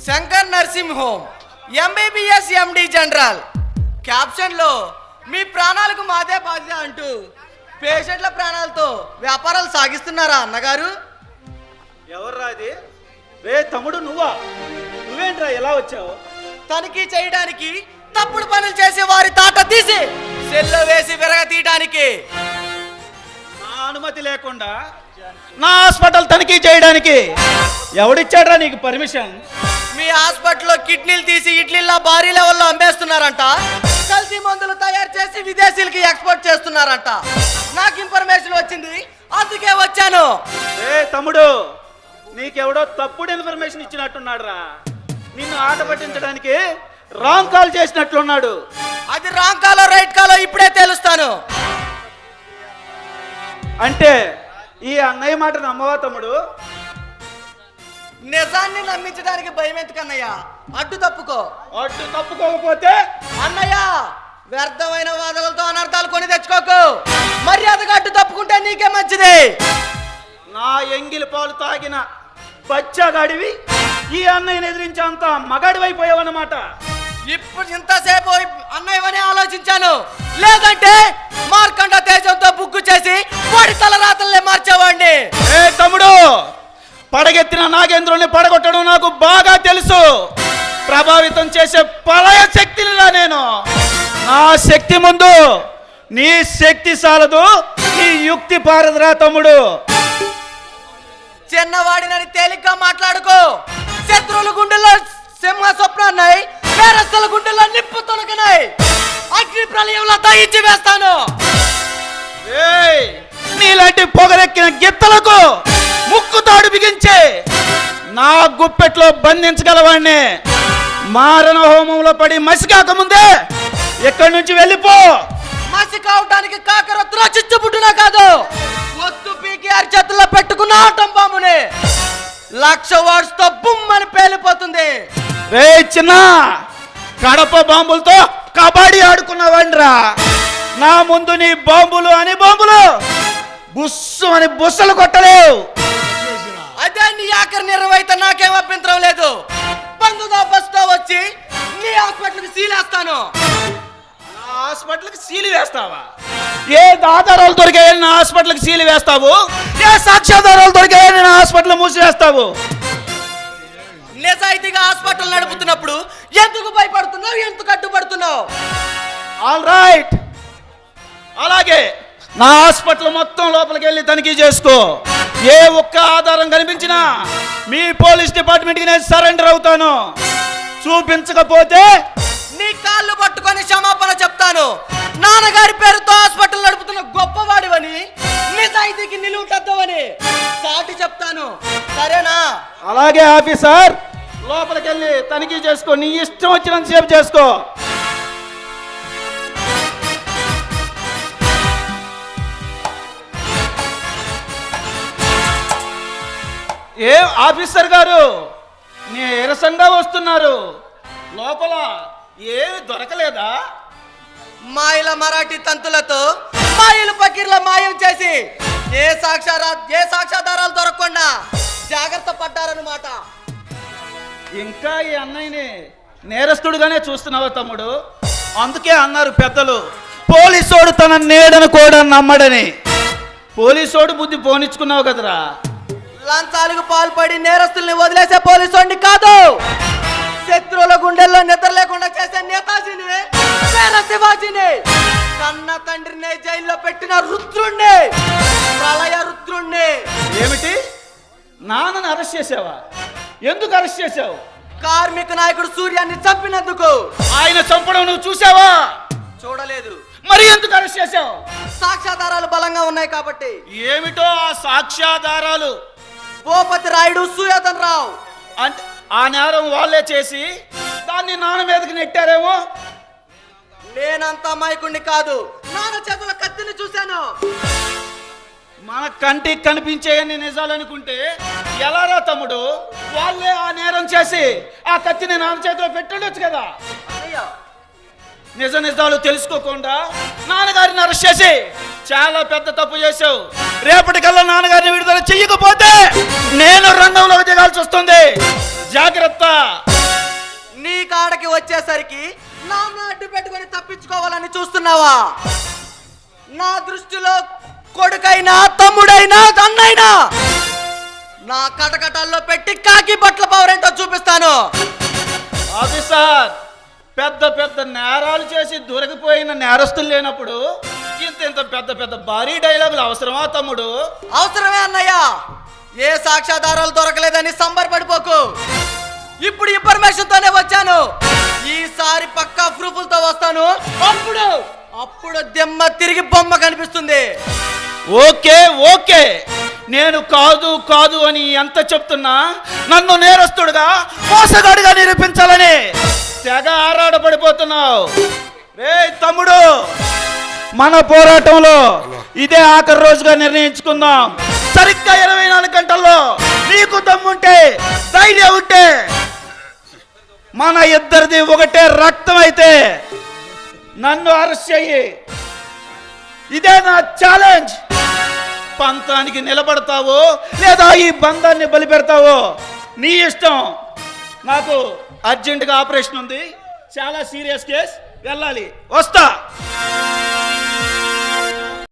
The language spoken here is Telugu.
Shankar nursing home MBBS MD general. క్యాప్షన్లో మీ ప్రాణాలకు మాదే బాధ్యత అంటూ పేషెంట్ల ప్రాణాలతో వ్యాపారాలు సాగిస్తున్నారా అన్నగారు? ఎవర్రా అది? రే తమ్ముడు, నువ్వేంట్రా ఎలా వచ్చావు? తనిఖీ చేయడానికి, తప్పుడు పనులు చేసే వారి తాట తీసి సెల్లో వేసి విరగ తీయడానికి. నా అనుమతి లేకుండా నా హాస్పిటల్ తనిఖీ చేయడానికి ఎవడిచ్చాడ్రా నీకు పర్మిషన్? మీ హాస్పిటల్లో కిడ్నీలు తీసి ఇడ్లీలా భారీ లెవెల్లో అమ్మేస్తున్నారంట. కల్తీ మందులు తయారు చేసి విదేశీలకి ఎక్స్పోర్ట్ చేస్తున్నారంట. నాకు ఇన్ఫర్మేషన్ వచ్చింది, అందుకే వచ్చాను. ఏ తమ్ముడు, నీకెవడో తప్పుడు ఇన్ఫర్మేషన్ ఇచ్చినట్టున్నాడు రా. నిన్ను ఆట పట్టించడానికి రాంగ్ కాల్ చేసినట్లున్నాడు. అది రాంగ్ కాలో రైట్ కాలో ఇప్పుడే తెలుస్తాను. అంటే ఈ అన్నయ్య మాట నమ్మవా తమ్ముడు? నిజాన్ని నమ్మించడానికి భయం ఎందుకన్నయ్య? అడ్డు తప్పుకో. అడ్డు తప్పుకోకపోతే అన్నయ్య, వ్యర్థమైన వాదనలతో అనర్థాలు కొని తెచ్చుకోకు. మర్యాదగా అడ్డు తప్పుకుంటే నీకే మంచిది. నా ఎంగిలి పాలు తాగిన బచ్చగాడివి ఈ అన్నయ్యని ఎదిరించేంత మగాడివైపోయావన్నమాట. ఇప్పుడు ఇంతసేపు అన్నయ్యవని ఆలోచించాను, లేదంటే మార్కండ తేజంతో బుగ్గు చేసి వాడి తలరాతల్ని మార్చేవాడిని. ఏ తమ్ముడు, పడగెత్తిన నాగేంద్రుని పడగొట్టడం నాకు బాగా తెలుసు. ప్రభావితం చేసే ప్రళయ శక్తినిలా నేను. నా శక్తి ముందు నీ శక్తి సాలదు, నీ యుక్తి పారదురా తమ్ముడు. చిన్నవాడినని తేలిగ్గా మాట్లాడుకో. శత్రువుల గుండెల్లో సింహ స్వప్నాన్నాయి, నేరస్తుల గుండెల్లో నిప్పు తొలగినాయి. అగ్ని ప్రళయంలో దయించి వేస్తాను. నీలాంటి పొగరెక్కిన గిత్తలకు ముక్కు తాడు బిగించి నా గుప్పెట్లో బంధించగలవాణ్ణి. మారణ హోమంలో పడి మసి కాకముందే ఇక్కడి నుంచి వెళ్ళిపో. మసి కావటానికి కాకరత్తులో చిచ్చుబుట్టునా కాదు, ఒత్తు పీకి అరిచేతుల్లో పెట్టుకున్న ఆటం బాంబుని 1,00,000 వాట్స్ తో బుమ్మని పేలిపోతుంది. రే చిన్న, కడప బాంబులతో కబడ్డీ ఆడుకున్నవాడిరా. నా ముందు నీ బాంబులు అని బాంబులు బుస్సు అని బుస్సలు కొట్టలేవు. అదే నీ ఆఖరి నిర్వహిత నాకేం అభ్యంతరం లేదు. బంధుతో బస్తో వచ్చి నీ హాస్పిటల్కి సీలేస్తాను. నా హాస్పిటల్కి సీలు వేస్తావా? ఏ ఆధారాలు దొరికాయని నా హాస్పిటల్కి సీలు వేస్తావు? ఏ సాక్ష్యాధారాలు దొరికాయని నా హాస్పిటల్ మూసివేస్తావు? నిజాయితీగా హాస్పిటల్ నడుపుతున్నప్పుడు ఎందుకు భయపడుతున్నావు, ఎందుకు అడ్డుపడుతున్నావు? ఆల్ రైట్, అలాగే నా హాస్పిటల్ మొత్తం లోపలికి వెళ్ళి తనిఖీ చేసుకో. ఏ ఒక్క ఆధారం కనిపించినా మీ పోలీస్ డిపార్ట్మెంట్కి నేను సరెండర్ అవుతాను. చూపించకపోతే నీ కాళ్ళు పట్టుకొని క్షమాపణ చెప్తాను. నాన్నగారి పేరుతో హాస్పిటల్ నడుపుతున్న గొప్పవాడివని, నిజాయితీకి నిలువుటద్దవని సాటి చెప్తాను. సరేనా? అలాగే ఆఫీసర్, లోపలికి వెళ్ళి తనిఖీ చేసుకో. నీ ఇష్టం వచ్చినంత సేపు చేసుకో. ఏ ఆఫీసర్ గారు, నీరసంగా వస్తున్నారు. లోపల ఏమి దొరకలేదా? మాయల మరాఠీ తంతులతో మాయలు పకీర్ల మాయం చేసి ఏ సాక్ష్యాధారాలు దొరకకుండా జాగ్రత్త పడ్డారన్నమాట. ఇంకా ఈ అన్నయ్యని నేరస్తుడుగానే చూస్తున్నావా తమ్ముడు? అందుకే అన్నారు పెద్దలు, పోలీసోడు తన నీడను కూడా నమ్మడని. పోలీసోడు బుద్ధి పోనిచ్చుకున్నావు కదరా. లంచాలకు పాల్పడి నేరస్తుల్ని వదిలేసే పోలీసోడిని కాదు, శత్రువుల గుండెల్లో నిద్ర లేకుండా చేసే నేతాజీని, వీర శివాజీని, కన్న తండ్రిని జైల్లో పెట్టిన రుద్రుణ్ణి, ప్రళయ రుద్రుణ్ణి. ఏమిటి, నాన్నని అరెస్ట్ చేసావా? ఎందుకు అరెస్ట్ చేసావు? కార్మిక నాయకుడు సూర్యాన్ని చంపినందుకు. ఆయన చంపడం నువ్వు చూసావా? చూడలేదు. మరి ఎందుకు అరెస్ట్ చేసావు? సాక్ష్యాధారాలు బలంగా ఉన్నాయి కాబట్టి. ఏమిటో ఆ సాక్ష్యాధారాలు? భూపతి రాయుడు, సుయోధన్ రావు అంటే ఆ నేరం వాళ్ళే చేసి దాన్ని నాన్న మీదకి నెట్టారేమో. నేనంత అమాయకుణ్ణి కాదు, నాన్న చేతుల కత్తిని చూశాను. మన కంటికి కనిపించేయని నిజాలు అనుకుంటే ఎలా రా తమ్ముడు? వాళ్ళే ఆ నేరం చేసి ఆ కత్తిని నాన్న చేతిలో పెట్టుండొచ్చు కదా. అయ్యో, నిజ నిజాలు తెలుసుకోకుండా నాన్నగారిని అరెస్ట్ చేసి చాలా పెద్ద తప్పు చేసావు. రేపటికల్లా నాన్నగారిని విడుదల చెయ్యకపోతే నేను రంగంలోకి దిగాల్సి వస్తుంది. జాగ్రత్త. నీ కాడకి వచ్చేసరికి నా అడ్డు పెట్టుకొని తప్పించుకోవాలని చూస్తున్నావా? నా దృష్టిలో కొడుకైనా తమ్ముడైనా అన్నైనా నా కటకటాల్లో పెట్టి కాకి బట్టల పవర్ ఏంటో చూపిస్తాను. ఆఫీసర్, పెద్ద పెద్ద నేరాలు చేసి దొరికిపోయిన నేరస్తులు లేనప్పుడు ఇంత పెద్ద పెద్ద భారీ డైలాగులు అవసరమా తమ్ముడు? అవసరమే అన్నయ్య. ఏ సాక్ష్యాధారాలు దొరకలేదని సంబరపడిపోకు. ఇప్పుడు ఇన్ఫర్మేషన్ తోనే వచ్చాను. ఈసారి పక్కా ప్రూఫ్లతో వస్తాను. అప్పుడు దెమ్మ తిరిగి బొమ్మ కనిపిస్తుంది. ఓకే ఓకే, నేను కాదు కాదు అని ఎంత చెప్తున్నా నన్ను నేరస్తుడుగా మోసగాడిగా నిరూపించాలని తెగ ఆరాటపడిపోతున్నావు. రే తమ్ముడు, మన పోరాటంలో ఇదే ఆఖరి రోజుగా నిర్ణయించుకుందాం. సరిగ్గా 24 గంటల్లో నీకు దమ్ముంటే, ధైర్యం ఉంటే, మన ఇద్దరిది ఒకటే రక్తం అయితే నన్ను అరెస్ట్ చెయ్యి. ఇదే నా ఛాలెంజ్. పంతానికి నిలబడతావో లేదా ఈ బంధాన్ని బలి పెడతావో నీ ఇష్టం. నాకు అర్జెంటుగా ఆపరేషన్ ఉంది, చాలా సీరియస్ కేస్, వెళ్ళాలి, వస్తా.